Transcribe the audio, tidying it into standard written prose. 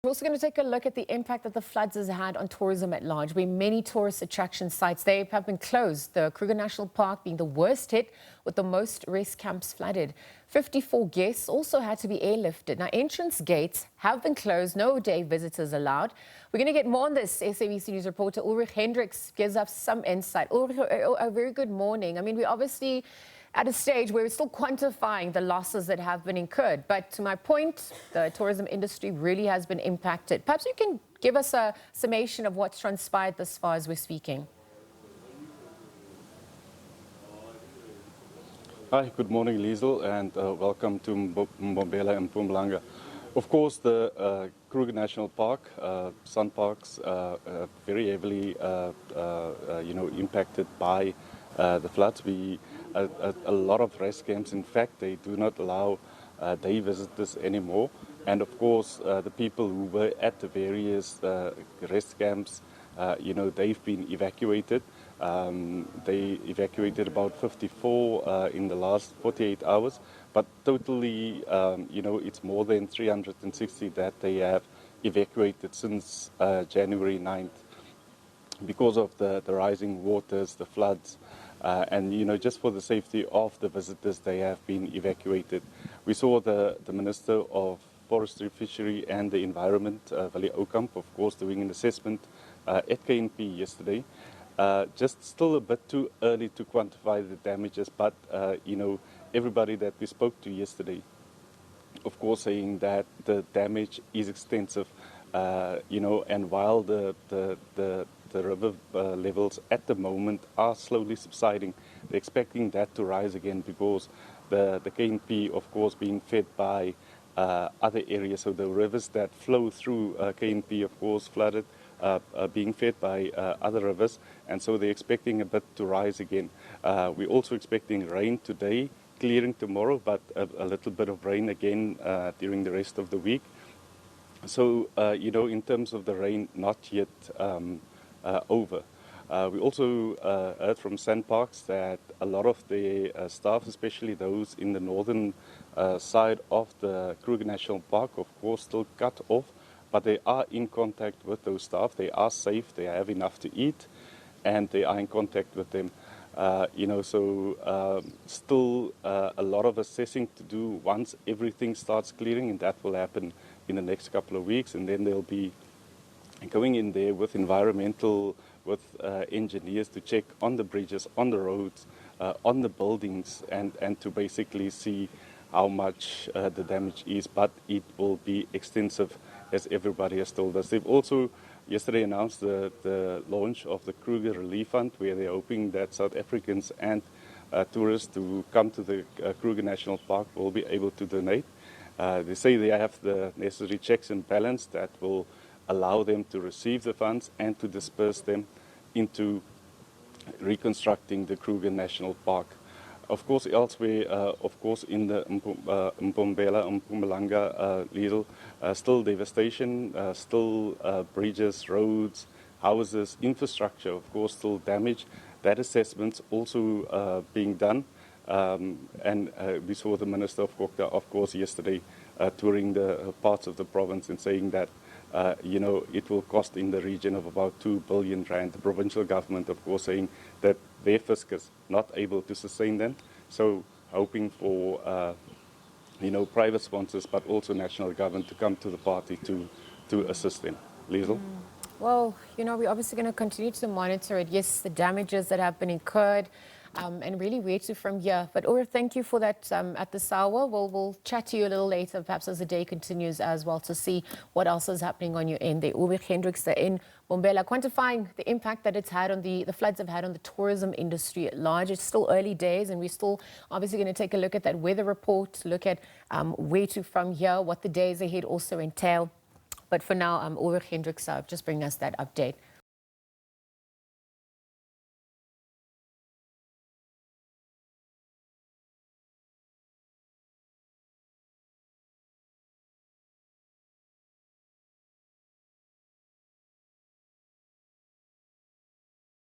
We're also going to take a look at the impact that the floods has had on tourism at large, where many tourist attraction sites, they have been closed. The Kruger National Park being the worst hit, with the most rest camps flooded. 54 guests also had to be airlifted. Now, entrance gates have been closed, no day visitors allowed. We're going to get more on this. SABC News reporter Ulrich Hendriks gives us some insight. Ulrich, a very good morning. I mean, we obviously at a stage where we're still quantifying the losses that have been incurred. But to my point, the tourism industry really has been impacted. Perhaps you can give us a summation of what's transpired thus far as we're speaking. Hi, good morning, Liesl, and welcome to Mbombela and Mpumalanga. Of course, the Kruger National Park, Sun Parks, very heavily, impacted by the floods. A lot of rest camps, in fact, they do not allow day visitors anymore. And of course, the people who were at the various rest camps, they've been evacuated. They evacuated about 54 in the last 48 hours, but totally, it's more than 360 that they have evacuated since January 9th because of the rising waters, the floods, and, just for the safety of the visitors, they have been evacuated. We saw the Minister of Forestry, Fishery and the Environment, Vali Oukamp, of course, doing an assessment at KNP yesterday. Just still a bit too early to quantify the damages, but, everybody that we spoke to yesterday, of course, saying that the damage is extensive, and while the river levels at the moment are slowly subsiding, they're expecting that to rise again because the KNP, of course, being fed by other areas. So the rivers that flow through KNP, of course, flooded, being fed by other rivers, and so they're expecting a bit to rise again. We're also expecting rain today, clearing tomorrow, but a little bit of rain again during the rest of the week. So, in terms of the rain, not yet over. We also heard from SANParks that a lot of the staff, especially those in the northern side of the Kruger National Park, of course, still cut off, but they are in contact with those staff. They are safe, they have enough to eat, and they are in contact with them. Still a lot of assessing to do once everything starts clearing, and that will happen in the next couple of weeks, and then they'll be going in there with environmental, with engineers to check on the bridges, on the roads, on the buildings, and to basically see how much the damage is, but it will be extensive, as everybody has told us. They've also yesterday announced the launch of the Kruger Relief Fund, where they're hoping that South Africans and tourists who come to the Kruger National Park will be able to donate. They say they have the necessary checks and balance that will allow them to receive the funds and to disperse them into reconstructing the Kruger National Park. Of course, elsewhere, in the Mpumalanga, Mpumalanga, still devastation, still bridges, roads, houses, infrastructure, of course, still damage. That assessment's also being done. And we saw the Minister of Kokta, of course, yesterday touring the parts of the province and saying that, it will cost in the region of about 2 billion rand. The provincial government, of course, saying that their fiscus not able to sustain them. So hoping for, private sponsors, but also national government to come to the party to assist them. Liesl? Well, we're obviously going to continue to monitor it. Yes, the damages that have been incurred, and really where to from here. But Ulrich, thank you for that at this hour. We'll chat to you a little later, perhaps as the day continues as well, to see what else is happening on your end there. Ulrich Hendriks in Mbombela, quantifying the impact that it's had on the floods have had on the tourism industry at large. It's still early days, and we're still obviously going to take a look at that weather report, look at where to from here, what the days ahead also entail. But for now, Ulrich Hendriks just bringing us that update.